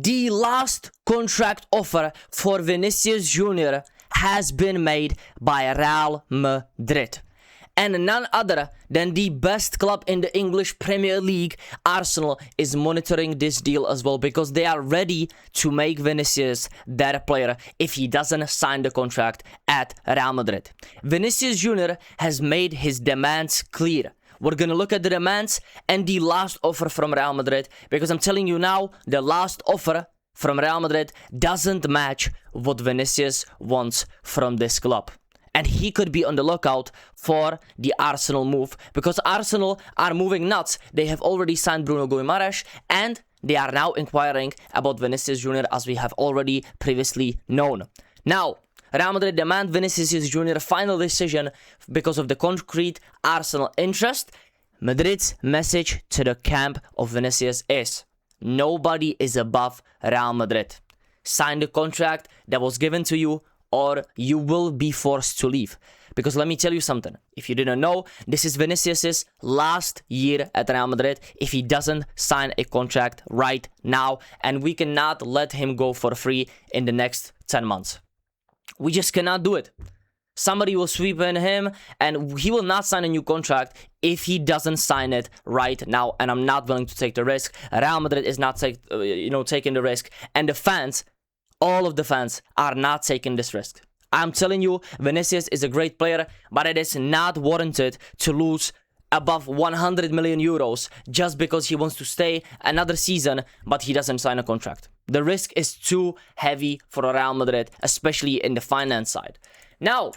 The last contract offer for Vinicius Jr. has been made by Real Madrid. And none other than the best club in the English Premier League, Arsenal, is monitoring this deal as well, because they are ready to make Vinicius their player if he doesn't sign the contract at Real Madrid. Vinicius Jr. has made his demands clear. We're going to look at the demands and the last offer from Real Madrid, because I'm telling you now, the last offer from Real Madrid doesn't match what Vinicius wants from this club. And he could be on the lookout for the Arsenal move, because Arsenal are moving nuts. They have already signed Bruno Guimaraes, and they are now inquiring about Vinicius Jr. as we have already previously known. Now, Real Madrid demand Vinicius Jr. final decision because of the concrete Arsenal interest. Madrid's message to the camp of Vinicius is: nobody is above Real Madrid. Sign the contract that was given to you, or you will be forced to leave. Because let me tell you something. If you didn't know, this is Vinicius' last year at Real Madrid if he doesn't sign a contract right now. And we cannot let him go for free in the next 10 months. We just cannot do it. Somebody will sweep in him, and he will not sign a new contract if he doesn't sign it right now. And I'm not willing to take the risk. Real Madrid is not taking the risk. And the fans, all of the fans, are not taking this risk. I'm telling you, Vinicius is a great player, but it is not warranted to lose above 100 million euros just because he wants to stay another season, but he doesn't sign a contract. The risk is too heavy for Real Madrid, especially in the finance side. Now,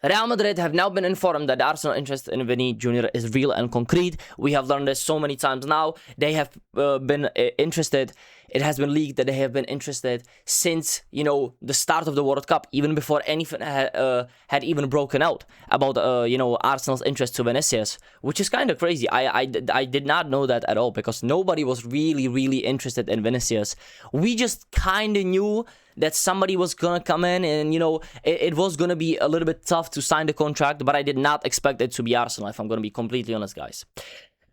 Real Madrid have now been informed that the Arsenal interest in Vini Jr. is real and concrete. We have learned this so many times now. They have been interested. It has been leaked that they have been interested since, the start of the World Cup, even before anything had even broken out about, Arsenal's interest to Vinicius, which is kind of crazy. I did not know that at all, because nobody was really interested in Vinicius. We just kind of knew that somebody was going to come in and, it was going to be a little bit tough to sign the contract, but I did not expect it to be Arsenal, if I'm going to be completely honest, guys.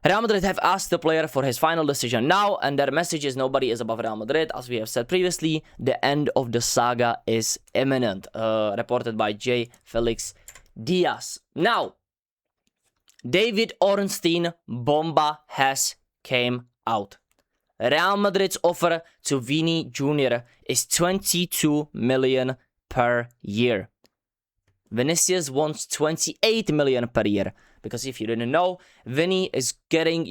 Real Madrid have asked the player for his final decision now, and their message is nobody is above Real Madrid. As we have said previously, the end of the saga is imminent, reported by J. Felix Diaz. Now, David Ornstein bomba has came out. Real Madrid's offer to Vini Jr. is 22 million per year. Vinicius wants 28 million per year. Because if you didn't know, Vini is getting,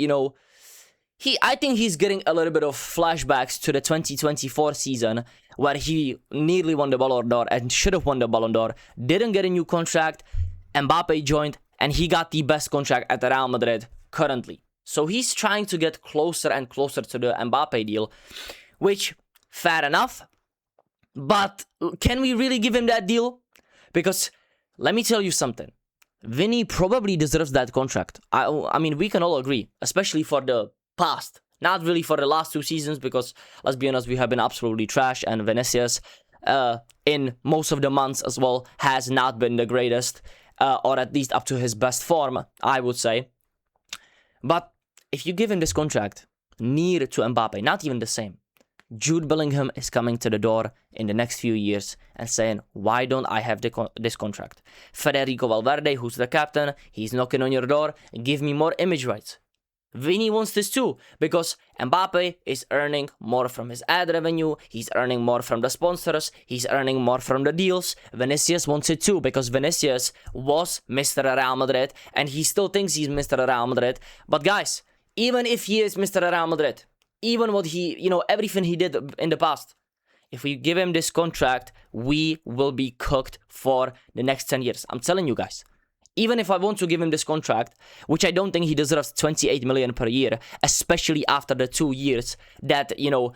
I think he's getting a little bit of flashbacks to the 2024 season where he nearly won the Ballon d'Or and should have won the Ballon d'Or. Didn't get a new contract. Mbappe joined and he got the best contract at Real Madrid currently. So he's trying to get closer and closer to the Mbappe deal, which, fair enough. But can we really give him that deal? Because let me tell you something. Vini probably deserves that contract. I mean, we can all agree, especially for the past. Not really for the last 2 seasons, because, let's be honest, we have been absolutely trash, and Vinicius, in most of the months as well, has not been the greatest, or at least up to his best form, I would say. But if you give him this contract near to Mbappe, not even the same, Jude Bellingham is coming to the door in the next few years and saying, why don't I have this contract? Federico Valverde, who's the captain, he's knocking on your door, give me more image rights. Vini wants this too, because Mbappe is earning more from his ad revenue, he's earning more from the sponsors, he's earning more from the deals. Vinicius wants it too, because Vinicius was Mr. Real Madrid, and he still thinks he's Mr. Real Madrid. But guys, even if he is Mr. Real Madrid, even what he, everything he did in the past, if we give him this contract, we will be cooked for the next 10 years. I'm telling you guys. Even if I want to give him this contract, which I don't think he deserves 28 million per year, especially after the 2 years that,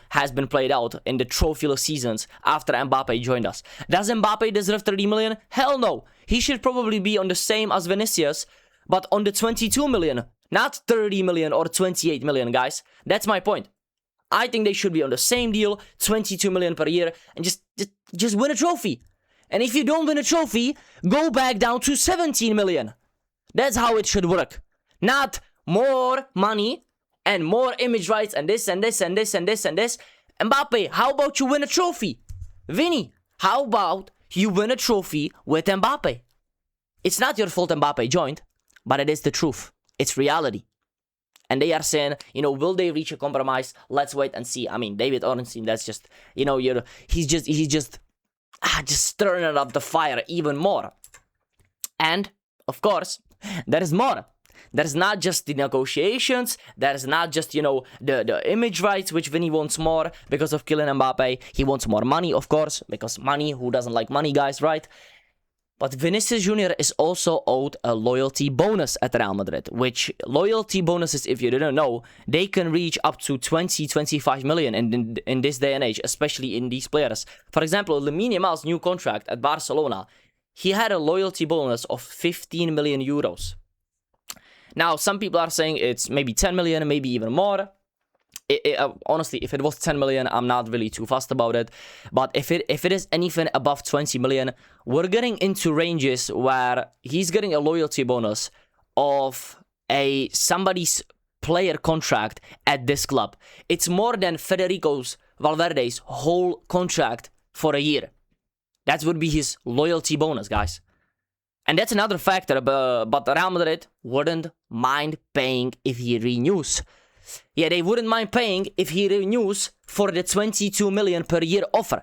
has been played out in the trophyless seasons after Mbappe joined us. Does Mbappe deserve 30 million? Hell no. He should probably be on the same as Vinicius, but on the 22 million, not 30 million or 28 million, guys. That's my point. I think they should be on the same deal, 22 million per year, and just win a trophy. And if you don't win a trophy, go back down to 17 million. That's how it should work. Not more money and more image rights and this and this and this and this and this, Mbappe, how about you win a trophy? Vini, how about you win a trophy with Mbappe? It's not your fault Mbappe joined, but it is the truth. It's reality. And they are saying, will they reach a compromise? Let's wait and see. I mean, David Ornstein, that's just, he's just stirring up the fire even more. And, of course, there is more. There's not just the negotiations. There's not just, the image rights, which Vini wants more because of Kylian Mbappe. He wants more money, of course, because money, who doesn't like money, guys, right? But Vinicius Jr. is also owed a loyalty bonus at Real Madrid, which loyalty bonuses, if you didn't know, they can reach up to 25 million in this day and age, especially in these players. For example, Lamine Yamal's new contract at Barcelona, he had a loyalty bonus of 15 million euros. Now, some people are saying it's maybe 10 million, maybe even more. Honestly, if it was 10 million, I'm not really too fussed about it. But if it is anything above 20 million, we're getting into ranges where he's getting a loyalty bonus of somebody's player contract at this club. It's more than Federico Valverde's whole contract for a year. That would be his loyalty bonus, guys. And that's another factor, but Real Madrid wouldn't mind paying if he renews. Yeah, they wouldn't mind paying if he renews for the 22 million per year offer.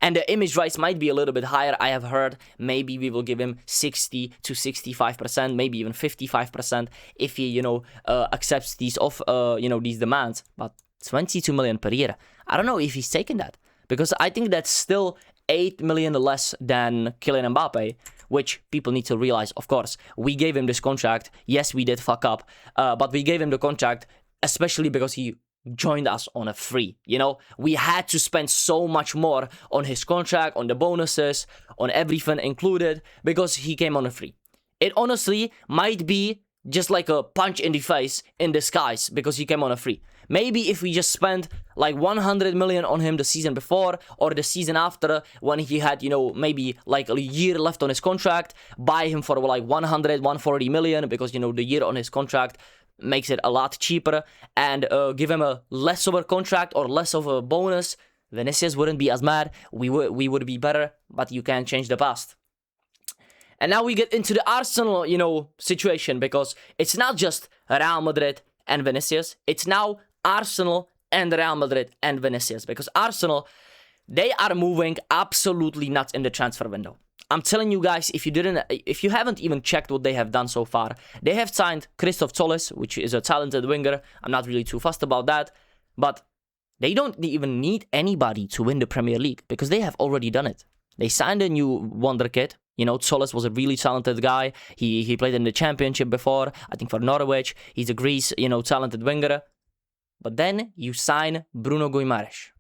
And the image rights might be a little bit higher. I have heard maybe we will give him 60 to 65%, maybe even 55% if he, accepts these these demands. But 22 million per year, I don't know if he's taking that, because I think that's still 8 million less than Kylian Mbappe, which people need to realize. Of course, we gave him this contract. Yes, we did fuck up, but we gave him the contract especially because he joined us on a free. We had to spend so much more on his contract, on the bonuses, on everything included, because he came on a free. It honestly might be just like a punch in the face in disguise because he came on a free. Maybe if we just spent like 100 million on him the season before or the season after, when he had, maybe like a year left on his contract, buy him for like 100, 140 million because, the year on his contract makes it a lot cheaper, and give him a less of a contract or less of a bonus, Vinicius wouldn't be as mad. We would be better, but you can't change the past. And now we get into the Arsenal, situation, because it's not just Real Madrid and Vinicius. It's now Arsenal and Real Madrid and Vinicius, because Arsenal, they are moving absolutely nuts in the transfer window. I'm telling you guys, if you haven't even checked what they have done so far, they have signed Christoph Tolles, which is a talented winger. I'm not really too fussed about that, but they don't even need anybody to win the Premier League because they have already done it. They signed a new wonder kid. Tolles was a really talented guy. He played in the Championship before, I think for Norwich. He's a Greece, talented winger. But then you sign Bruno Guimaraes,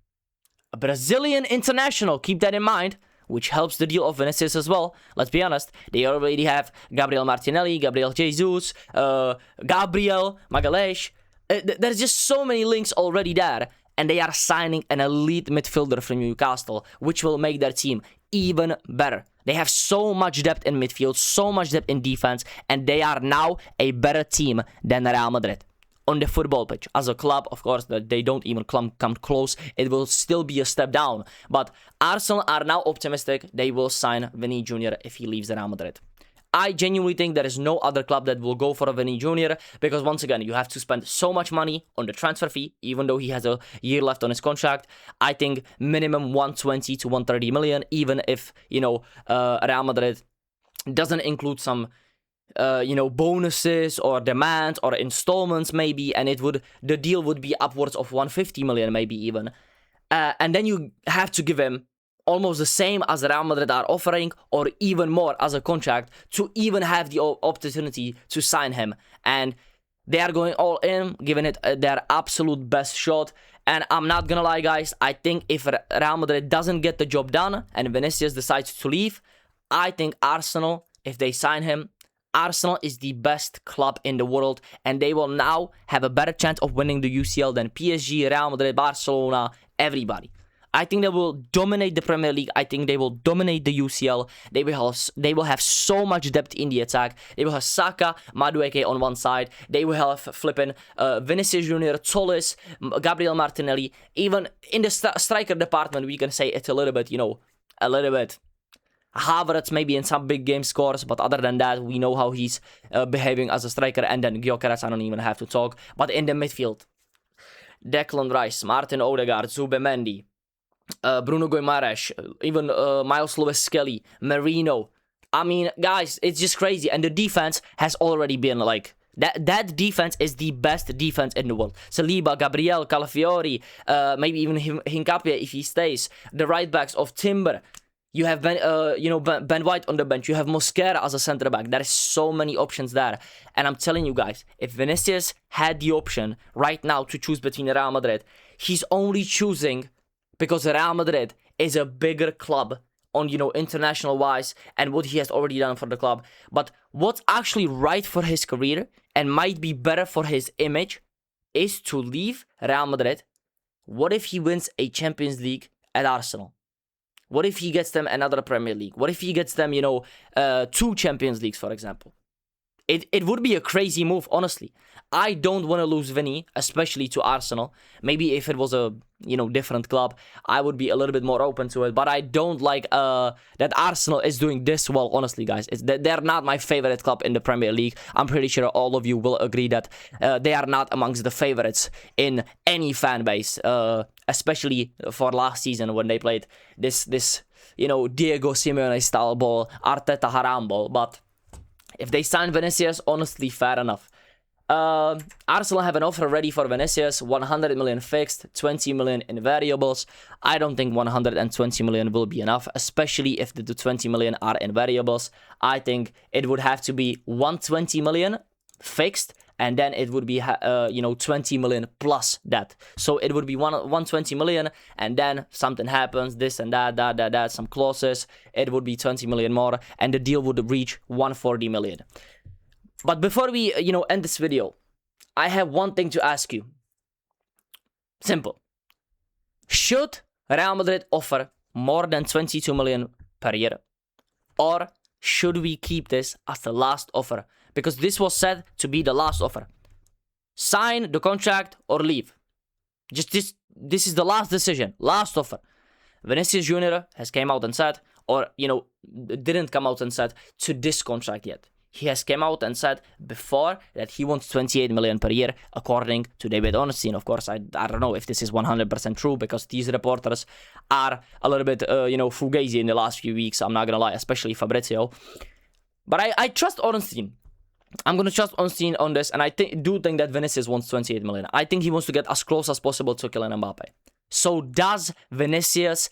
a Brazilian international, keep that in mind, which helps the deal of Vinicius as well. Let's be honest, they already have Gabriel Martinelli, Gabriel Jesus, Gabriel Magalhães. There's just so many links already there, and they are signing an elite midfielder from Newcastle, which will make their team even better. They have so much depth in midfield, so much depth in defense, and they are now a better team than Real Madrid. On the football pitch, as a club, of course, that they don't even come close. It will still be a step down. But Arsenal are now optimistic they will sign Vini Jr. if he leaves Real Madrid. I genuinely think there is no other club that will go for a Vini Jr. because, once again, you have to spend so much money on the transfer fee, even though he has a year left on his contract. I think minimum 120 to 130 million, even if, Real Madrid doesn't include some bonuses or demands or installments maybe, and the deal would be upwards of 150 million maybe even. And then you have to give him almost the same as Real Madrid are offering, or even more as a contract, to even have the opportunity to sign him. And they are going all in, giving it their absolute best shot. And I'm not gonna lie, guys, I think if Real Madrid doesn't get the job done and Vinicius decides to leave, I think Arsenal, if they sign him, Arsenal is the best club in the world, and they will now have a better chance of winning the UCL than PSG, Real Madrid, Barcelona, everybody. I think they will dominate the Premier League. I think they will dominate the UCL. They will have so much depth in the attack. They will have Saka, Madueke on one side. They will have flipping Vinicius Jr, Tollis, Gabriel Martinelli. Even in the striker department, we can say it's a little bit, Havertz maybe in some big game scores, but other than that, we know how he's behaving as a striker. And then Gyökeres, I don't even have to talk. But in the midfield, Declan Rice, Martin Odegaard, Zubimendi, Bruno Guimaraes, even Miles Lewis-Skelly, Merino. I mean, guys, it's just crazy. And the defense has already been like... That defense is the best defense in the world. Saliba, Gabriel, Calafiori, maybe even Hincapié if he stays. The right backs of Timber. You have Ben White on the bench. You have Mosquera as a centre back. There is so many options there. And I'm telling you guys, if Vinicius had the option right now to choose between Real Madrid, he's only choosing because Real Madrid is a bigger club on, international wise and what he has already done for the club. But what's actually right for his career and might be better for his image is to leave Real Madrid. What if he wins a Champions League at Arsenal? What if he gets them another Premier League? What if he gets them, 2 Champions Leagues, for example? It would be a crazy move, honestly. I don't want to lose Vini, especially to Arsenal. Maybe if it was a, different club, I would be a little bit more open to it. But I don't like that Arsenal is doing this well, honestly, guys. They're not my favorite club in the Premier League. I'm pretty sure all of you will agree that they are not amongst the favorites in any fan base. Especially for last season when they played this Diego Simeone style ball, Arteta haram ball. But if they sign Vinicius, honestly, fair enough. Arsenal have an offer ready for Vinicius, 100 million fixed, 20 million in variables. I don't think 120 million will be enough, especially if the 20 million are in variables. I think it would have to be 120 million fixed, and then it would be 20 million plus that. So it would be 120 million, and then something happens, this and that, some clauses, it would be 20 million more, and the deal would reach 140 million. But before we, end this video, I have one thing to ask you. Simple. Should Real Madrid offer more than 22 million per year? Or should we keep this as the last offer? Because this was said to be the last offer. Sign the contract or leave. Just this is the last decision, last offer. Vinicius Jr has came out and said, or, didn't come out and said to this contract yet. He has come out and said before that he wants 28 million per year, according to David Ornstein. Of course, I don't know if this is 100% true, because these reporters are a little bit, fugazi in the last few weeks. I'm not going to lie, especially But I trust Ornstein. I'm going to trust Ornstein on this, and I do think that Vinicius wants 28 million. I think he wants to get as close as possible to Kylian Mbappe. So does Vinicius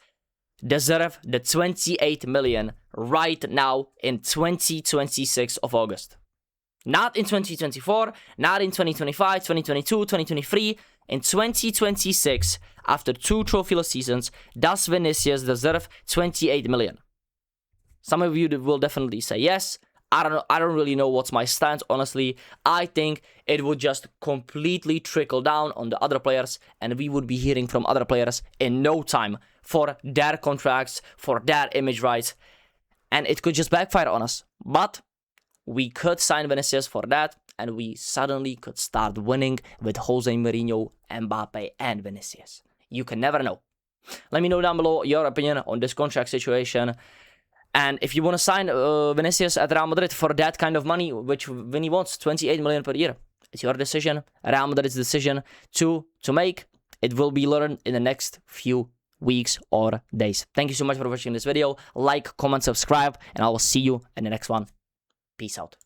deserve the 28 million right now in 2026 of August? Not in 2024, not in 2025, 2022, 2023. In 2026, after 2 trophyless seasons, does Vinicius deserve 28 million? Some of you will definitely say yes. I don't really know what's my stance, honestly. I think it would just completely trickle down on the other players, and we would be hearing from other players in no time for their contracts, for their image rights, and it could just backfire on us. But we could sign Vinicius for that, and we suddenly could start winning with José Mourinho, Mbappe, and Vinicius. You can never know. Let me know down below your opinion on this contract situation. And if you want to sign Vinicius at Real Madrid for that kind of money, which Vini wants, 28 million per year, it's your decision, Real Madrid's decision to make. It will be learned in the next few weeks or days. Thank you so much for watching this video. Like, comment, subscribe, and I will see you in the next one. Peace out.